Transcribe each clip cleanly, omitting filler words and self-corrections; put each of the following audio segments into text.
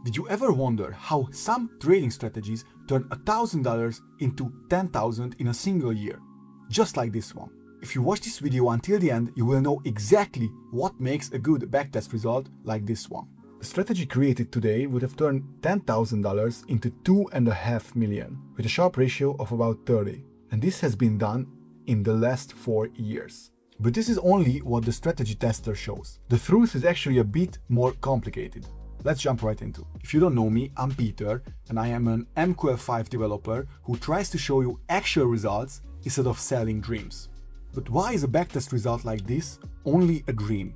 Did you ever wonder how some trading strategies turn $1,000 into 10,000 in a single year? Just like this one. If you watch this video until the end, you will know exactly what makes a good backtest result like this one. The strategy created today would have turned $10,000 into $2.5 million, with a Sharpe ratio of about 30. And this has been done in the last 4 years. But this is only what the strategy tester shows. The truth is actually a bit more complicated. Let's jump right into it. If you don't know me, I'm Peter, and I am an MQL5 developer who tries to show you actual results instead of selling dreams. But why is a backtest result like this only a dream?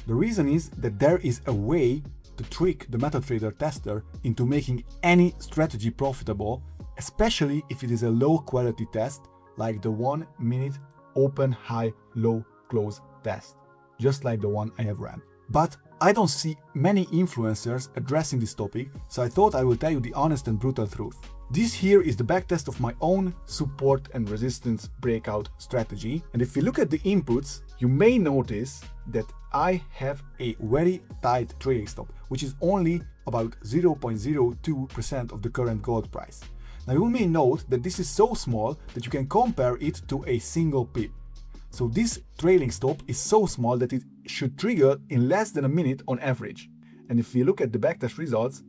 The reason is that there is a way to trick the MetaTrader tester into making any strategy profitable, especially if it is a low quality test like the 1 minute open, high, low, close test, just like the one I have ran. But I don't see many influencers addressing this topic, so I thought I will tell you the honest and brutal truth. This here is the backtest of my own support and resistance breakout strategy, and if you look at the inputs, you may notice that I have a very tight trading stop, which is only about 0.02% of the current gold price. Now you may note that this is so small that you can compare it to a single pip. So this trailing stop is so small that it should trigger in less than a minute on average. And if we look at the backtest results,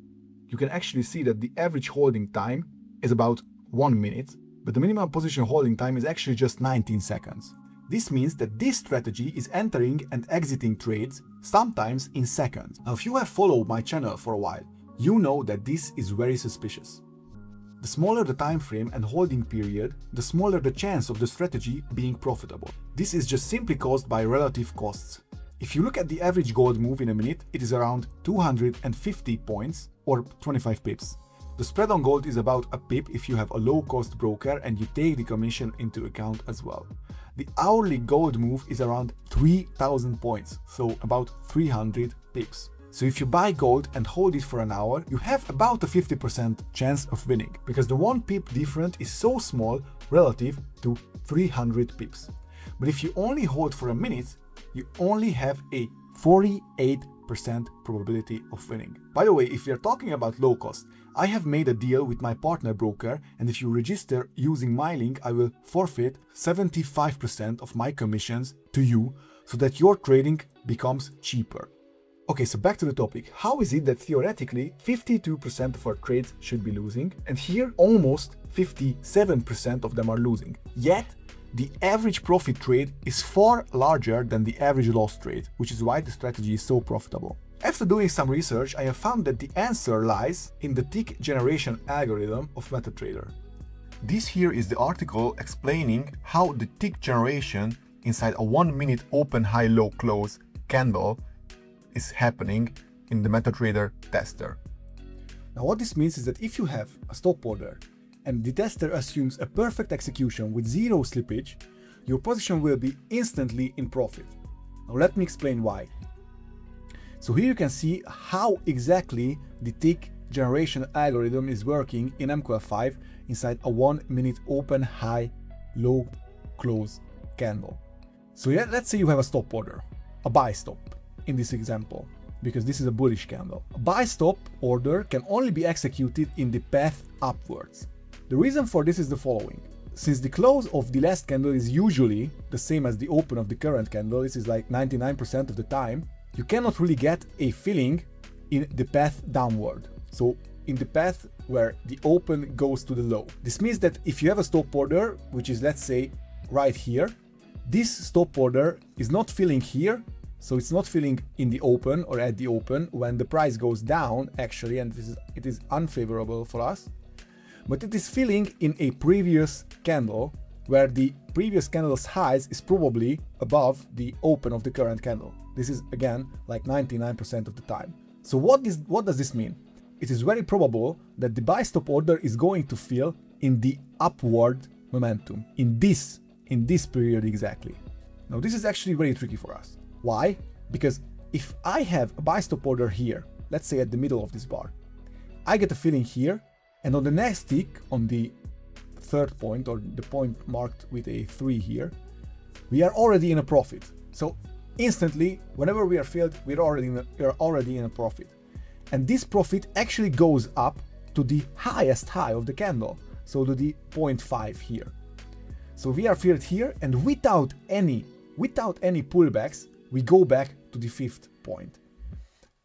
you can actually see that the average holding time is about 1 minute, but the minimum position holding time is actually just 19 seconds. This means that this strategy is entering and exiting trades sometimes in seconds. Now if you have followed my channel for a while, you know that this is very suspicious. The smaller the time frame and holding period, the smaller the chance of the strategy being profitable. This is just simply caused by relative costs. If you look at the average gold move in a minute, it is around 250 points or 25 pips. The spread on gold is about a pip if you have a low-cost broker and you take the commission into account as well. The hourly gold move is around 3,000 points, so about 300 pips. So if you buy gold and hold it for an hour, you have about a 50% chance of winning, because the 1 pip difference is so small relative to 300 pips. But if you only hold for a minute, you only have a 48% probability of winning. By the way, if you're talking about low cost, I have made a deal with my partner broker, and if you register using my link, I will forfeit 75% of my commissions to you so that your trading becomes cheaper. Okay, so back to the topic. How is it that theoretically 52% of our trades should be losing, and here almost 57% of them are losing? Yet, the average profit trade is far larger than the average loss trade, which is why the strategy is so profitable. After doing some research, I have found that the answer lies in the tick generation algorithm of MetaTrader. This here is the article explaining how the tick generation inside a 1 minute open, high, low, close candle is happening in the MetaTrader tester. Now what this means is that if you have a stop order and the tester assumes a perfect execution with zero slippage, your position will be instantly in profit. Now let me explain why. So here you can see how exactly the tick generation algorithm is working in MQL5 inside a 1 minute open, high, low, close candle. So yeah, let's say you have a stop order, a buy stop in this example, because this is a bullish candle. A buy stop order can only be executed in the path upwards. The reason for this is the following. Since the close of the last candle is usually the same as the open of the current candle, this is like 99% of the time, you cannot really get a filling in the path downward. So in the path where the open goes to the low. This means that if you have a stop order, which is let's say right here, this stop order is not filling here. So it's not filling in the open or at the open when the price goes down actually, and it is unfavorable for us, but it is filling in a previous candle where the previous candle's highs is probably above the open of the current candle. This is again like 99% of the time. So what does this mean? It is very probable that the buy stop order is going to fill in the upward momentum in this period exactly. Now this is actually very tricky for us. Why? Because if I have a buy stop order here, let's say at the middle of this bar, I get a filling here, and on the next tick, on the third point, or the point marked with a 3 here, we are already in a profit. So instantly, whenever we are filled, we are already in a profit. And this profit actually goes up to the highest high of the candle, so to the 0.5 here. So we are filled here, and without any pullbacks, we go back to the 5th point.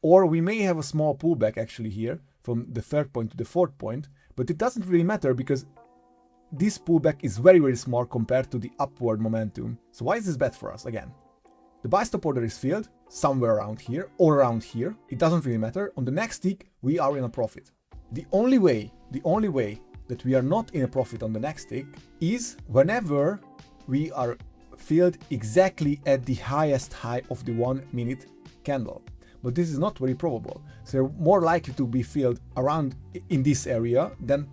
Or we may have a small pullback actually here from the 3rd point to the 4th point, but it doesn't really matter because this pullback is very, very small compared to the upward momentum. So why is this bad for us? Again, the buy stop order is filled somewhere around here or around here. It doesn't really matter. On the next tick, we are in a profit. The only way that we are not in a profit on the next tick is whenever we are filled exactly at the highest high of the 1 minute candle. But this is not very probable. So they're more likely to be filled around in this area than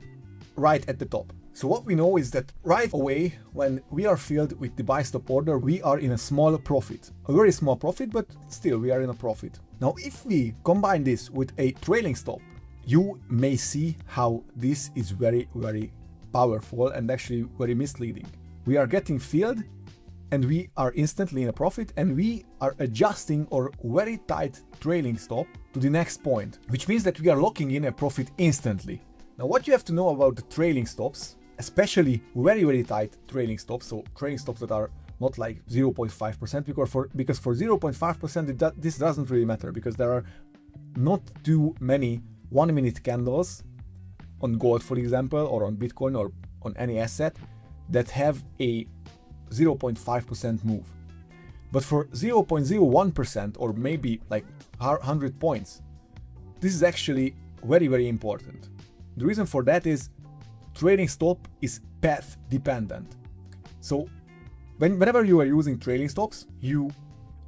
right at the top. So what we know is that right away, when we are filled with the buy stop order, we are in a small profit. A very small profit, but still we are in a profit. Now, if we combine this with a trailing stop, you may see how this is very, very powerful and actually very misleading. We are getting filled and we are instantly in a profit, and we are adjusting our very tight trailing stop to the next point, which means that we are locking in a profit instantly. Now, what you have to know about the trailing stops, especially very, very tight trailing stops, so trailing stops that are not like 0.5%, because for 0.5% this doesn't really matter, because there are not too many 1 minute candles on gold, for example, or on Bitcoin or on any asset that have a 0.5% move. But for 0.01% or maybe like 100 points, this is actually very, very important. The reason for that is trailing stop is path dependent. So whenever you are using trailing stops, you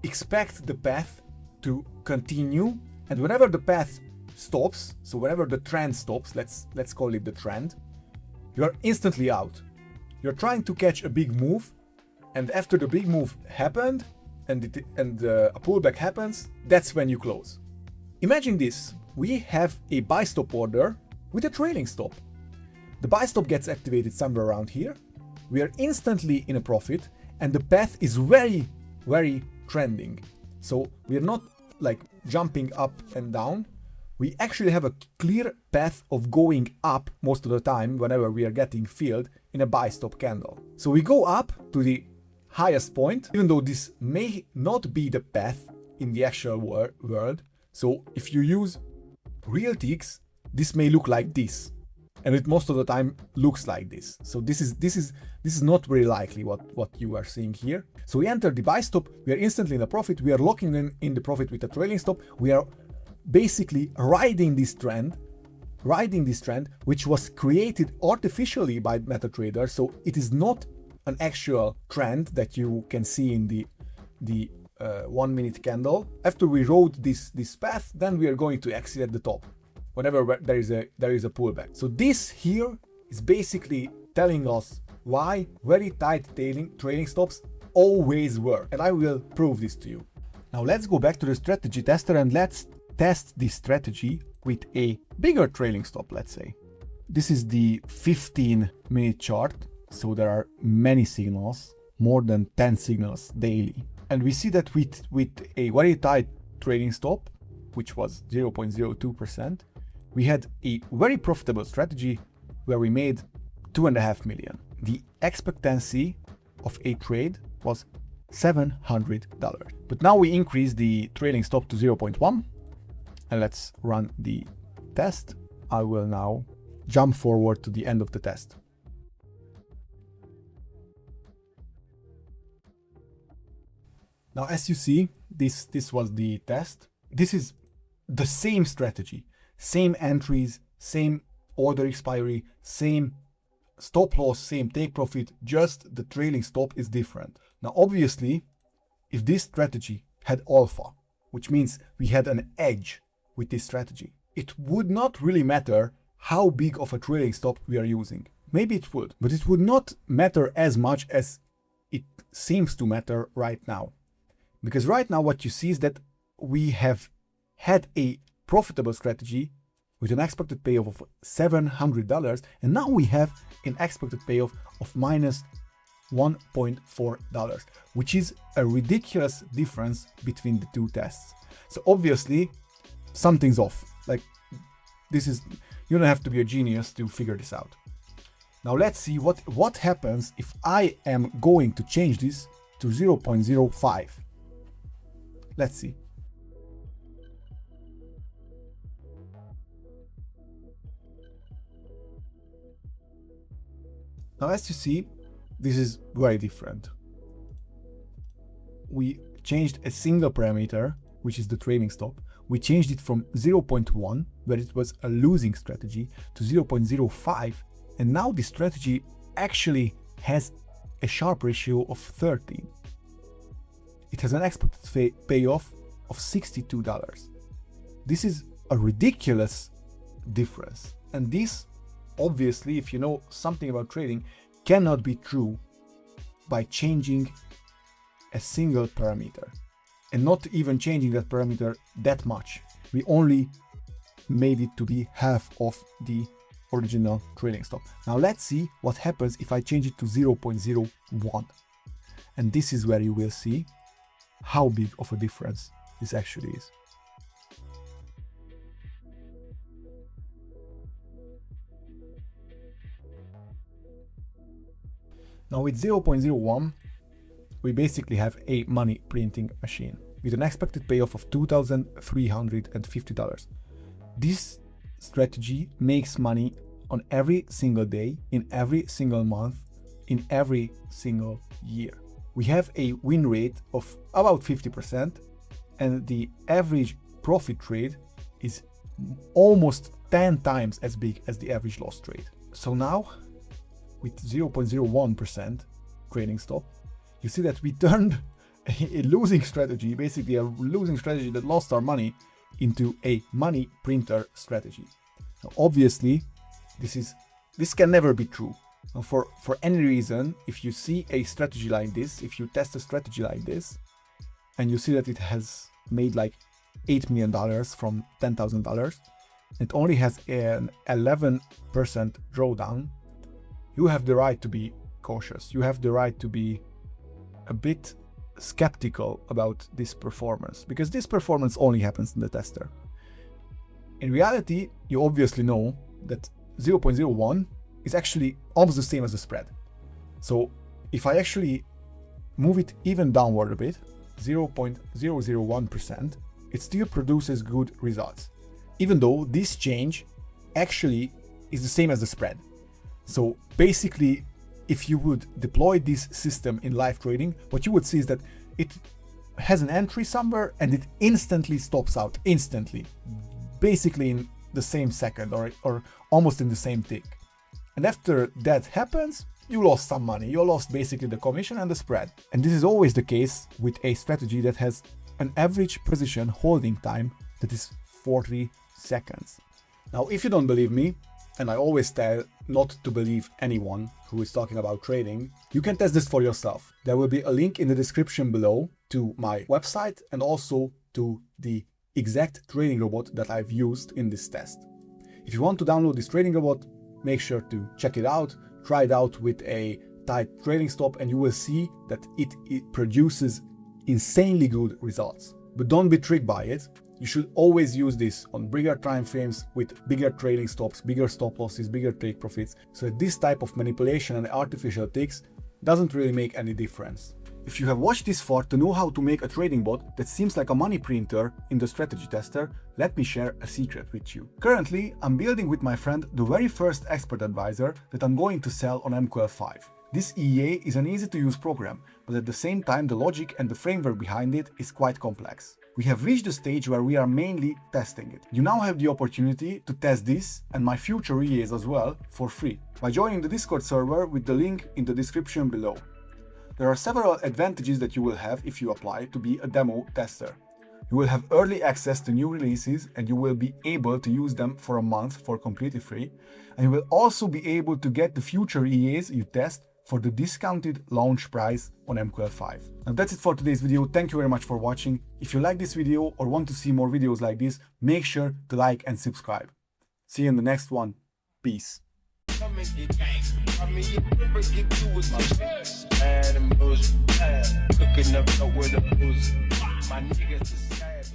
expect the path to continue, and whenever the path stops, so whenever the trend stops, let's call it the trend, you are instantly out. You're trying to catch a big move, and after the big move happened and a pullback happens, that's when you close. Imagine this: we have a buy stop order with a trailing stop. The buy stop gets activated somewhere around here. We are instantly in a profit, and the path is very, very trending. So we are not like jumping up and down. We actually have a clear path of going up most of the time whenever we are getting filled in a buy stop candle. So we go up to the highest point, even though this may not be the path in the actual world. So if you use real ticks, this may look like this, and it most of the time looks like this. So this is not very likely what you are seeing here. So we enter the buy stop, we are instantly in a profit, we are locking in the profit with a trailing stop. We are basically riding this trend, which was created artificially by MetaTrader. So it is not an actual trend that you can see in the 1 minute candle. After we rode this path, then we are going to exit at the top whenever there is a pullback. So this here is basically telling us why very tight trailing stops always work, and I will prove this to you. Now let's go back to the strategy tester and let's test this strategy with a bigger trailing stop, let's say. This is the 15-minute chart. So there are many signals, more than 10 signals daily. And we see that with a very tight trailing stop, which was 0.02%, we had a very profitable strategy where we made 2.5 million. The expectancy of a trade was $700. But now we increase the trailing stop to 0.1, and let's run the test. I will now jump forward to the end of the test. Now, as you see, this was the test. This is the same strategy, same entries, same order expiry, same stop loss, same take profit, just the trailing stop is different. Now, obviously, if this strategy had alpha, which means we had an edge with this strategy, it would not really matter how big of a trailing stop we are using. Maybe it would, but it would not matter as much as it seems to matter right now. Because right now what you see is that we have had a profitable strategy with an expected payoff of $700, and now we have an expected payoff of minus $1.4, which is a ridiculous difference between the two tests. So obviously something's off. Like, this is, you don't have to be a genius to figure this out. Now let's see what happens if I am going to change this to 0.05. Let's see. Now, as you see, this is very different. We changed a single parameter, which is the trading stop. We changed it from 0.1, where it was a losing strategy, to 0.05. And now this strategy actually has a Sharpe ratio of 13. It has an expected payoff of $62. This is a ridiculous difference. And this, obviously, if you know something about trading, cannot be true by changing a single parameter. And not even changing that parameter that much. We only made it to be half of the original trading stop. Now let's see what happens if I change it to 0.01. And this is where you will see how big of a difference this actually is. Now with 0.01, we basically have a money printing machine with an expected payoff of $2,350. This strategy makes money on every single day, in every single month, in every single year. We have a win rate of about 50%, and the average profit trade is almost 10 times as big as the average loss trade. So now, with 0.01% trading stop, you see that we turned a losing strategy, basically a losing strategy that lost our money, into a money printer strategy. Now, obviously, this can never be true. Now, for any reason, if you see a strategy like this, if you test a strategy like this, and you see that it has made like $8 million from $10,000, it only has an 11% drawdown, you have the right to be cautious. You have the right to be a bit skeptical about this performance, because this performance only happens in the tester. In reality, you obviously know that 0.01 is actually almost the same as the spread. So if I actually move it even downward a bit, 0.001%, it still produces good results, even though this change actually is the same as the spread. So basically, if you would deploy this system in live trading, what you would see is that it has an entry somewhere and it instantly stops out, instantly, basically in the same second or almost in the same tick. And after that happens, you lost some money. You lost basically the commission and the spread. And this is always the case with a strategy that has an average position holding time that is 40 seconds. Now, if you don't believe me, and I always tell not to believe anyone who is talking about trading, you can test this for yourself. There will be a link in the description below to my website and also to the exact trading robot that I've used in this test. If you want to download this trading robot, make sure to check it out, try it out with a tight trading stop, and you will see that it produces insanely good results. But don't be tricked by it. You should always use this on bigger time frames with bigger trading stops, bigger stop losses, bigger take profits, so that this type of manipulation and artificial ticks doesn't really make any difference. If you have watched this far to know how to make a trading bot that seems like a money printer in the strategy tester, let me share a secret with you. Currently, I'm building with my friend the very first expert advisor that I'm going to sell on MQL5. This EA is an easy to use program, but at the same time the logic and the framework behind it is quite complex. We have reached the stage where we are mainly testing it. You now have the opportunity to test this and my future EAs as well for free by joining the Discord server with the link in the description below. There are several advantages that you will have if you apply to be a demo tester. You will have early access to new releases and you will be able to use them for a month for completely free, and you will also be able to get the future EAs you test for the discounted launch price on MQL5. Now that's it for today's video. Thank you very much for watching. If you like this video or want to see more videos like this, make sure to like and subscribe. See you in the next one. Peace. Cooking up with a booze. My niggas